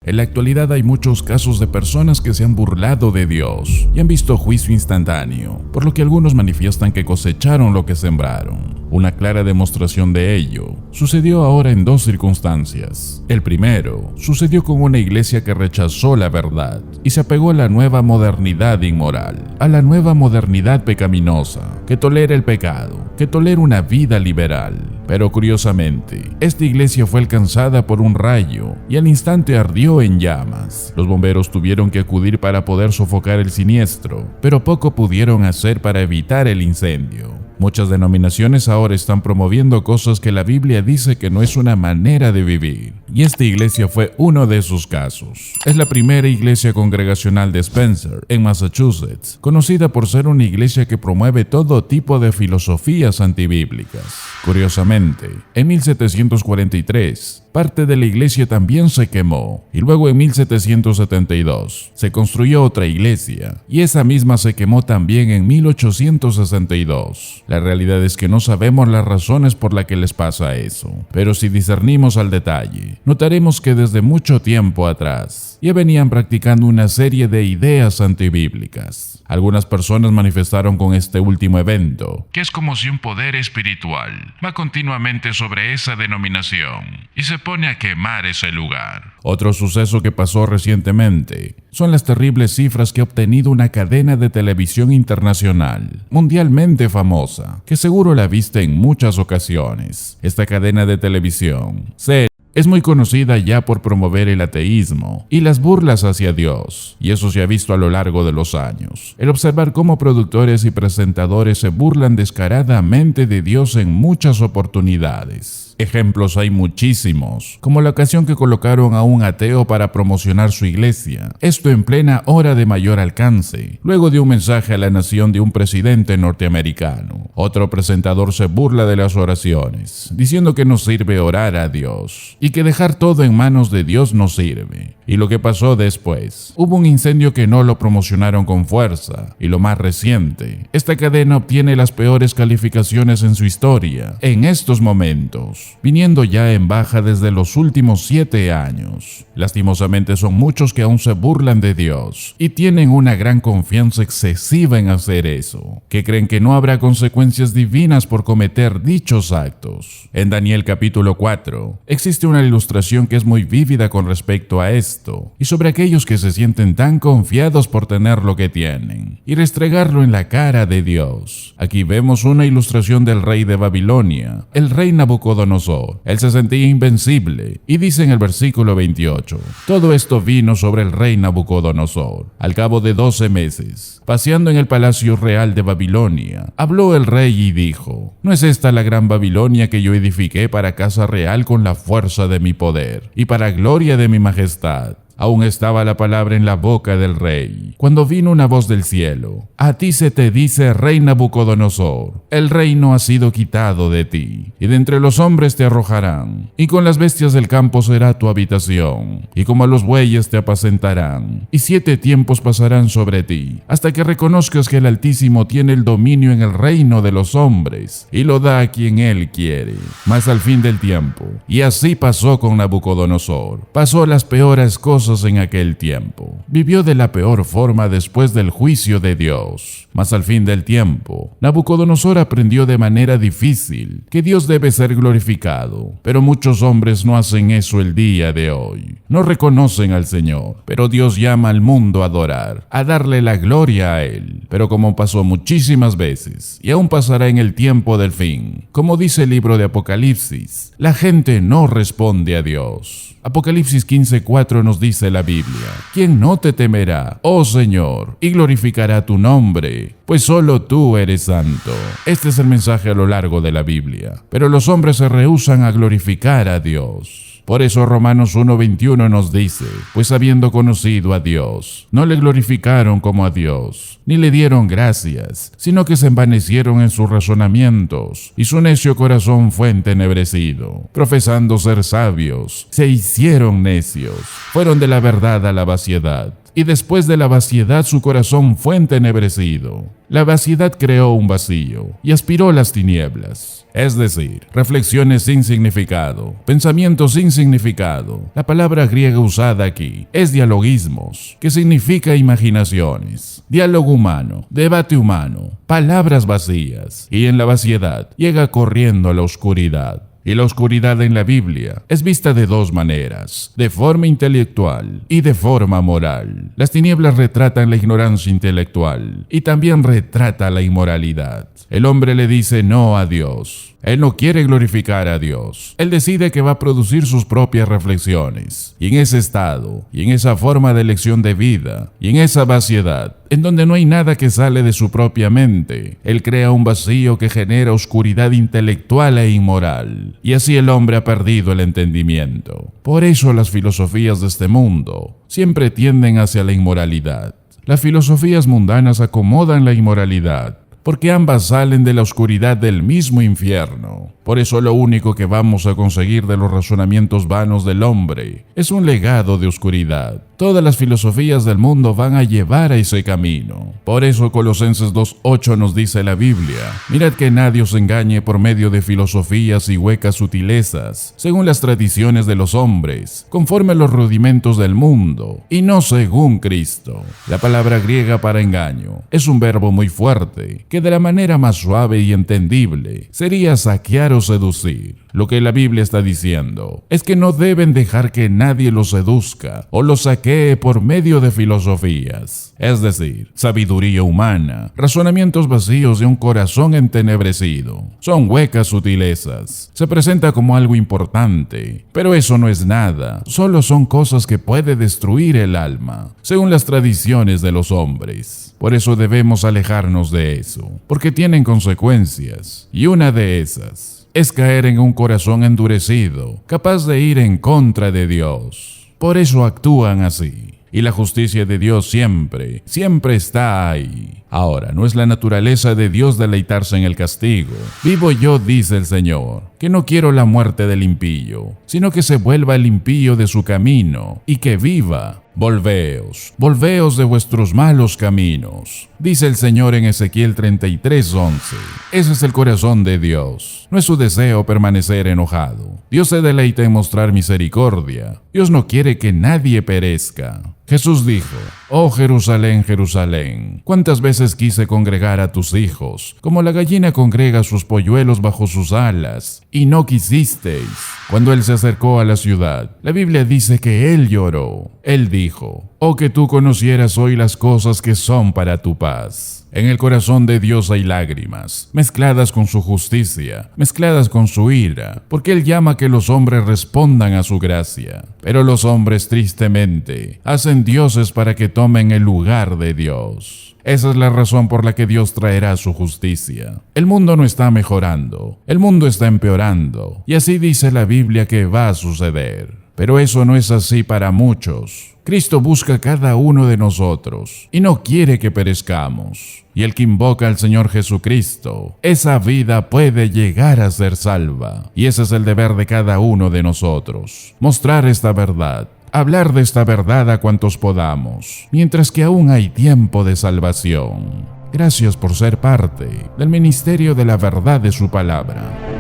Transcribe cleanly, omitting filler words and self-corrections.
En la actualidad hay muchos casos de personas que se han burlado de Dios y han visto juicio instantáneo, por lo que algunos manifiestan que cosecharon lo que sembraron. Una clara demostración de ello sucedió ahora en dos circunstancias. El primero sucedió con una iglesia que rechazó la verdad y se apegó a la nueva modernidad inmoral, a la nueva modernidad pecaminosa, que tolera el pecado, que tolera una vida liberal. Pero curiosamente, esta iglesia fue alcanzada por un rayo y al instante ardió en llamas. Los bomberos tuvieron que acudir para poder sofocar el siniestro, pero poco pudieron hacer para evitar el incendio. Muchas denominaciones ahora están promoviendo cosas que la Biblia dice que no es una manera de vivir, y esta iglesia fue uno de esos casos. Es la primera iglesia congregacional de Spencer, en Massachusetts, conocida por ser una iglesia que promueve todo tipo de filosofías antibíblicas. Curiosamente, en 1743, parte de la iglesia también se quemó, y luego en 1772 se construyó otra iglesia, y esa misma se quemó también en 1862. La realidad es que no sabemos las razones por las que les pasa eso, pero si discernimos al detalle, notaremos que desde mucho tiempo atrás ya venían practicando una serie de ideas antibíblicas. Algunas personas manifestaron con este último evento que es como si un poder espiritual va continuamente sobre esa denominación y se pone a quemar ese lugar. Otro suceso que pasó recientemente son las terribles cifras que ha obtenido una cadena de televisión internacional, mundialmente famosa, que seguro la viste en muchas ocasiones. Esta cadena de televisión es muy conocida ya por promover el ateísmo y las burlas hacia Dios, y eso se ha visto a lo largo de los años. El observar cómo productores y presentadores se burlan descaradamente de Dios en muchas oportunidades. Ejemplos hay muchísimos, como la ocasión que colocaron a un ateo para promocionar su iglesia, esto en plena hora de mayor alcance, luego de un mensaje a la nación de un presidente norteamericano. Otro presentador se burla de las oraciones, diciendo que no sirve orar a Dios, y que dejar todo en manos de Dios no sirve. Y lo que pasó después, hubo un incendio que no lo promocionaron con fuerza, y lo más reciente, esta cadena obtiene las peores calificaciones en su historia, en estos momentos, viniendo ya en baja desde los últimos 7 años. Lastimosamente son muchos que aún se burlan de Dios y tienen una gran confianza excesiva en hacer eso, que creen que no habrá consecuencias divinas por cometer dichos actos. En Daniel capítulo 4 existe una ilustración que es muy vívida con respecto a esto y sobre aquellos que se sienten tan confiados por tener lo que tienen y restregarlo en la cara de Dios. Aquí vemos una ilustración del rey de Babilonia, el rey Nabucodonosor. Él se sentía invencible y dice en el versículo 28, todo esto vino sobre el rey Nabucodonosor. Al cabo de 12 meses, paseando en el palacio real de Babilonia, habló el rey y dijo, ¿no es esta la gran Babilonia que yo edifiqué para casa real con la fuerza de mi poder y para gloria de mi majestad? Aún estaba la palabra en la boca del rey, cuando vino una voz del cielo. A ti se te dice, rey Nabucodonosor, el reino ha sido quitado de ti, y de entre los hombres te arrojarán, y con las bestias del campo será tu habitación, y como a los bueyes te apacentarán, y 7 tiempos pasarán sobre ti, hasta que reconozcas que el Altísimo tiene el dominio en el reino de los hombres, y lo da a quien él quiere. Mas al fin del tiempo, y así pasó con Nabucodonosor, pasó las peores cosas en aquel tiempo. Vivió de la peor forma después del juicio de Dios. Mas al fin del tiempo, Nabucodonosor aprendió de manera difícil que Dios debe ser glorificado. Pero muchos hombres no hacen eso el día de hoy. No reconocen al Señor, pero Dios llama al mundo a adorar, a darle la gloria a Él. Pero como pasó muchísimas veces, y aún pasará en el tiempo del fin, como dice el libro de Apocalipsis, la gente no responde a Dios. Apocalipsis 15:4 nos dice la Biblia, ¿quién no te temerá, oh Señor, y glorificará tu nombre? Pues solo tú eres santo. Este es el mensaje a lo largo de la Biblia, pero los hombres se rehúsan a glorificar a Dios. Por eso Romanos 1:21 nos dice, pues habiendo conocido a Dios, no le glorificaron como a Dios, ni le dieron gracias, sino que se envanecieron en sus razonamientos, y su necio corazón fue entenebrecido. Profesando ser sabios, se hicieron necios, fueron de la verdad a la vaciedad, y después de la vaciedad su corazón fue entenebrecido. La vaciedad creó un vacío y aspiró las tinieblas. Es decir, reflexiones sin significado, pensamientos sin significado. La palabra griega usada aquí es dialogismos, que significa imaginaciones, diálogo humano, debate humano, palabras vacías, y en la vaciedad llega corriendo a la oscuridad. Y la oscuridad en la Biblia es vista de dos maneras, de forma intelectual y de forma moral. Las tinieblas retratan la ignorancia intelectual y también retrata la inmoralidad. El hombre le dice no a Dios. Él no quiere glorificar a Dios. Él decide que va a producir sus propias reflexiones. Y en ese estado, y en esa forma de elección de vida, y en esa vaciedad, en donde no hay nada que sale de su propia mente, él crea un vacío que genera oscuridad intelectual e inmoral. Y así el hombre ha perdido el entendimiento. Por eso las filosofías de este mundo siempre tienden hacia la inmoralidad. Las filosofías mundanas acomodan la inmoralidad, porque ambas salen de la oscuridad del mismo infierno. Por eso lo único que vamos a conseguir de los razonamientos vanos del hombre es un legado de oscuridad. Todas las filosofías del mundo van a llevar a ese camino. Por eso Colosenses 2:8 nos dice la Biblia: mirad que nadie os engañe por medio de filosofías y huecas sutilezas, según las tradiciones de los hombres, conforme a los rudimentos del mundo, y no según Cristo. La palabra griega para engaño es un verbo muy fuerte, que de la manera más suave y entendible sería saquear o seducir. Lo que la Biblia está diciendo es que no deben dejar que nadie los seduzca o los saquee por medio de filosofías, es decir, sabiduría humana, razonamientos vacíos de un corazón entenebrecido. Son huecas sutilezas. Se presenta como algo importante, pero eso no es nada. Solo son cosas que puede destruir el alma, según las tradiciones de los hombres. Por eso debemos alejarnos de eso, porque tienen consecuencias, y una de esas es caer en un corazón endurecido, capaz de ir en contra de Dios. Por eso actúan así. Y la justicia de Dios siempre está ahí. Ahora, no es la naturaleza de Dios deleitarse en el castigo. Vivo yo, dice el Señor, que no quiero la muerte del impío, sino que se vuelva el impío de su camino y que viva. Volveos de vuestros malos caminos, dice el Señor en Ezequiel 33:11. Ese es el corazón de Dios. No es su deseo permanecer enojado. Dios se deleita en mostrar misericordia. Dios no quiere que nadie perezca. Jesús dijo: oh Jerusalén, Jerusalén, cuántas veces quise congregar a tus hijos, como la gallina congrega sus polluelos bajo sus alas, y no quisisteis. Cuando él se acercó a la ciudad, la Biblia dice que él lloró. Él dijo: oh que tú conocieras hoy las cosas que son para tu paz. En el corazón de Dios hay lágrimas, mezcladas con su justicia, mezcladas con su ira, porque Él llama a que los hombres respondan a su gracia. Pero los hombres, tristemente, hacen dioses para que tomen el lugar de Dios. Esa es la razón por la que Dios traerá su justicia. El mundo no está mejorando, el mundo está empeorando, y así dice la Biblia que va a suceder. Pero eso no es así para muchos. Cristo busca a cada uno de nosotros y no quiere que perezcamos. Y el que invoca al Señor Jesucristo, esa vida puede llegar a ser salva. Y ese es el deber de cada uno de nosotros: mostrar esta verdad, hablar de esta verdad a cuantos podamos, mientras que aún hay tiempo de salvación. Gracias por ser parte del ministerio de la verdad de su palabra.